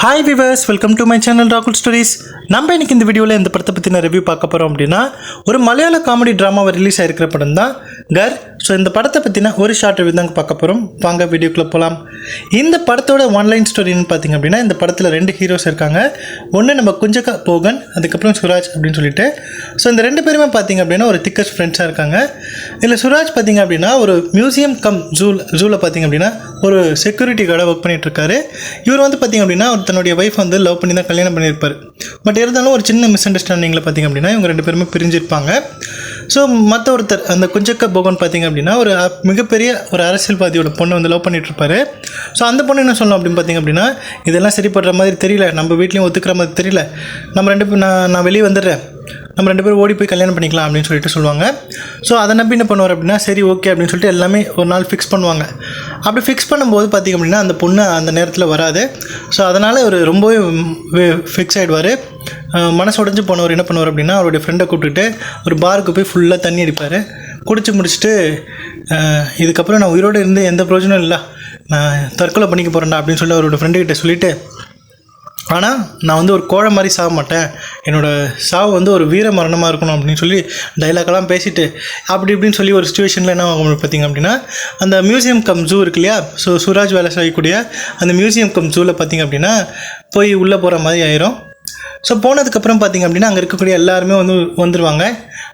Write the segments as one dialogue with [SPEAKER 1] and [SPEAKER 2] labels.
[SPEAKER 1] Hi viewers, welcome to my channel ராகுல் stories. நம்ம இன்னைக்கு இந்த வீடியோவில் இந்த படத்தை பற்றின ரிவ்யூ பார்க்க போகிறோம். அப்படின்னா ஒரு மலையாள காமெடி ட்ராமாவை ரிலீஸ் ஆகிருக்கிற படம் தான் கர். ஸோ இந்த படத்தை பற்றின ஒரு ஷார்ட் ரிவ்யூ தாங்க பார்க்க போகிறோம். வாங்க வீடியோக்குள்ளே போகலாம். இந்த படத்தோட ஒன்லைன் ஸ்டோரின்னு பார்த்தீங்க அப்படின்னா, இந்த படத்தில் 2 ஹீரோஸ் இருக்காங்க. ஒன்று நம்ம குஞ்சக்கா போகன், அதுக்கப்புறம் சுராஜ் அப்படின்னு சொல்லிட்டு. ஸோ இந்த 2 பேருமே பார்த்தீங்க அப்படின்னா ஒரு திக்கஸ்ட் ஃப்ரெண்ட்ஸாக இருக்காங்க. இதில் சுராஜ் பார்த்தீங்க அப்படின்னா ஒரு மியூசியம் கம் ஜூவில் பார்த்தீங்க அப்படின்னா ஒரு செக்யூரிட்டி கார்டாக ஒர்க் பண்ணிகிட்ருக்காரு. இவர் வந்து பார்த்தீங்க அப்படின்னா அவர் தன்னுடைய ஒய்ஃப் வந்து லவ் பண்ணி தான் கல்யாணம் பண்ணியிருப்பார். பட் இருந்தாலும் ஒரு சின்ன மிஸ் அண்டர்ஸ்டாண்டிங்கில் பார்த்திங்க அப்படின்னா இவங்க 2 பேருமே பிரிஞ்சிருப்பாங்க. ஸோ மற்ற ஒருத்தர் அந்த குஞ்சக்க போகன் பார்த்திங்க அப்படின்னா ஒரு மிகப்பெரிய ஒரு அரசியல்வாதியோட பொண்ணை வந்து லவ் பண்ணிகிட்ருப்பாரு. ஸோ அந்த பொண்ணு என்ன சொல்லணும் அப்படின்னு பார்த்திங்க அப்படின்னா, இதெல்லாம் சரிப்படுற மாதிரி தெரியல, நம்ம வீட்லேயும் ஒத்துக்கிற மாதிரி தெரியல, நம்ம 2 பேரும் நான் வெளியே வந்துடுறேன், நம்ம 2 பேரும் ஓடி போய் கல்யாணம் பண்ணிக்கலாம் அப்படின்னு சொல்லிட்டு சொல்லுவாங்க. ஸோ அதை நம்பி என்ன பண்ணுவார் அப்படின்னா, சரி ஓகே அப்படின்னு சொல்லிட்டு எல்லாமே ஒரு நாள் ஃபிக்ஸ் பண்ணுவாங்க. அப்படி ஃபிக்ஸ் பண்ணும்போது பார்த்திங்க அப்படின்னா அந்த பொண்ணு அந்த நேரத்தில் வராது. ஸோ அதனால் அவர் ரொம்பவே ஃபிக்ஸ் ஆகிடுவார். மனசு உடஞ்சி போனவர் என்ன பண்ணுவார் அப்படின்னா, அவருடைய ஃப்ரெண்டை கூப்பிட்டுட்டு ஒரு பாருக்கு போய் ஃபுல்லாக தண்ணி அடிப்பார். குடிச்சு முடிச்சுட்டு இதுக்கப்புறம் நான் உயிரோடு இருந்து எந்த பிரயோஜனம் இல்லை, நான் தற்கொலை பண்ணிக்க போகிறேன்டா அப்படின்னு சொல்லி அவரோட ஃப்ரெண்டுக்கிட்ட சொல்லிவிட்டு, ஆனால் நான் வந்து ஒரு கோழை மாதிரி சாக மாட்டேன், என்னோடய சாவு வந்து ஒரு வீர மரணமாக இருக்கணும் அப்படின்னு சொல்லி டைலாக்கெல்லாம் பேசிவிட்டு அப்படி இப்படின்னு சொல்லி ஒரு சுச்சுவேஷனில் என்ன ஆகும் பார்த்திங்க அப்படின்னா, அந்த மியூசியம் கம் ஜூ இருக்கு இல்லையா, ஸோ சுராஜ் வேலை செய்யக்கூடிய அந்த மியூசியம் கம் ஜூவில் பார்த்திங்க அப்படின்னா போய் உள்ளே போகிற மாதிரி ஆயிரும். ஸோ போனதுக்கப்புறம் பார்த்திங்க அப்படின்னா அங்கே இருக்கக்கூடிய எல்லாருமே வந்துடுவாங்க.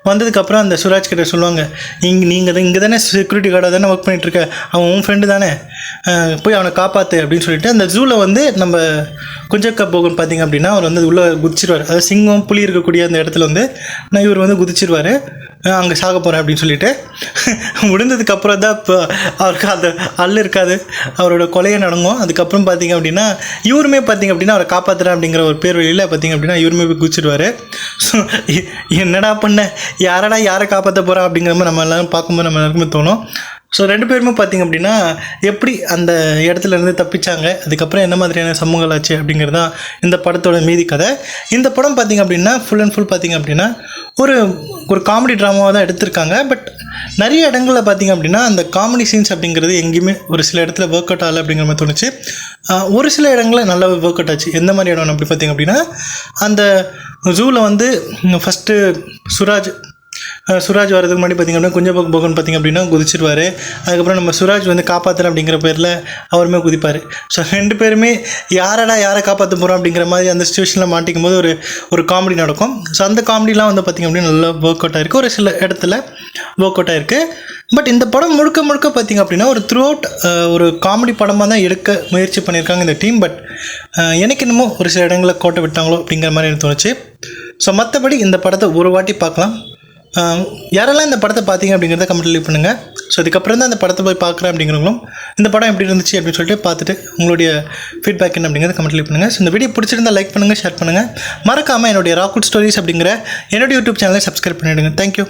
[SPEAKER 1] வந்ததுக்கப்புறம் அந்த சுராஜ் கிட்ட சொல்லுவாங்க, இங்கே தானே செக்யூரிட்டி கார்டாக தானே ஒர்க் பண்ணிகிட்ருக்க, அவன் உன் ஃப்ரெண்டு தானே, போய் அவனை காப்பாற்று அப்படின்னு சொல்லிட்டு அந்த ஜூவில் வந்து நம்ம குஞ்சக்கா போகன் பார்த்திங்க அப்படின்னா அவர் வந்து உள்ளே குதிச்சிருவார். அதாவது சிங்கம் புலி இருக்கக்கூடிய அந்த இடத்துல வந்து இவர் வந்து குதிச்சிருவார், அங்கே சாக போகிறேன் அப்படின்னு சொல்லிட்டு. முடிந்ததுக்கப்புறம் தான் இப்போ அவருக்கு அந்த அல் இருக்காது, அவரோட கொலையை நடங்கும். அதுக்கப்புறம் பார்த்திங்க அப்படின்னா இவருமே பார்த்திங்க அப்படின்னா அவரை காப்பாற்றுறேன் அப்படிங்கிற ஒரு பேர் வழியில் பார்த்திங்க அப்படின்னா இவருமே போய் குதிச்சிடுவார். ஸோ என்னடா பண்ண, யாரை காப்பாற்ற போகிறா அப்படிங்கிற மாதிரி நம்ம எல்லோரும் பார்க்கும்போது நம்ம எல்லாருக்குமே தோணும். ஸோ 2 பேருமே பார்த்திங்க அப்படின்னா எப்படி அந்த இடத்துலேருந்து தப்பிச்சாங்க, அதுக்கப்புறம் என்ன மாதிரியான சம்பவங்கள் ஆச்சு அப்படிங்கிறது தான் இந்த படத்தோட மீதி கதை. இந்த படம் பார்த்திங்க அப்படின்னா ஃபுல் அண்ட் ஃபுல் பார்த்திங்க அப்படின்னா ஒரு காமெடி ட்ராமாவாக தான் எடுத்திருக்காங்க. பட் நிறைய இடங்களில் பார்த்திங்க அப்படின்னா அந்த காமெடி சீன்ஸ் அப்படிங்கிறது எங்கேயுமே ஒரு சில இடத்துல ஒர்க் அவுட் ஆகலை அப்படிங்கிற மாதிரி தோணுச்சு. ஒரு சில இடங்களில் நல்லா ஒர்க் அவுட் ஆச்சு. எந்த மாதிரி இடம் அப்படி பார்த்திங்க அப்படின்னா, அந்த ஜூவில் வந்து ஃபஸ்ட்டு சுராஜ் வரதுக்கு முன்னாடி பார்த்திங்க அப்படின்னா குஞ்சப்பக்கம் போகன் பார்த்திங்க அப்படின்னா குதிச்சிருவார். அதுக்கப்புறம் நம்ம சுராஜ் வந்து காப்பாற்றுறேன் அப்படிங்கிற பேரில் அவருமே குதிப்பார். ஸோ 2 பேருமே யாரை காப்பாற்ற போகிறோம் அப்படிங்கிற மாதிரி அந்த சுச்சுவேஷனில் மாட்டிக்கும் போது ஒரு காமெடி நடக்கும். ஸோ அந்த காமெடிலாம் வந்து பார்த்திங்க அப்படின்னா நல்லா ஒர்க் அவுட் ஆகிருக்கு, ஒரு சில இடத்துல ஒர்க் அவுட் ஆகிருக்கு. பட் இந்த படம் முழுக்க பார்த்திங்க அப்படின்னா ஒரு த்ரூ அவுட் ஒரு காமெடி படமாக தான் எடுக்க முயற்சி பண்ணியிருக்காங்க இந்த டீம். பட் எனக்கு என்னமோ ஒரு சில இடங்களில் கோட்டை விட்டாங்களோ அப்படிங்கிற மாதிரி எனக்கு தோணுச்சு. ஸோ மற்றபடி இந்த படத்தை ஒரு வாட்டி பார்க்கலாம். யாரெல்லாம் இந்த படத்தை பார்த்தீங்க அப்படிங்கிறத கமெண்ட் லீவ் பண்ணுங்கள். ஸோ அதுக்கப்புறம் தான் இந்த படத்தை போய் பார்க்குறேன் அப்படிங்கிறவங்களும் இந்த படம் எப்படி இருந்துச்சு அப்படின்னு சொல்லிட்டு பார்த்துட்டு உங்களுடைய ஃபீட்பேக் என்ன அப்படிங்கிறத கமெண்ட் லீவ் பண்ணுங்கள். ஸோ இந்த வீடியோ பிடிச்சிருந்தால் லைக் பண்ணுங்கள், ஷேர் பண்ணுங்கள். மறக்காமல் என்னுடைய ராகுல் ஸ்டோரிஸ் அப்படிங்கிற என்னுடைய யூடியூப் சேனலை சப்ஸ்கிரைப் பண்ணிவிடுங்க. தேங்க்யூ.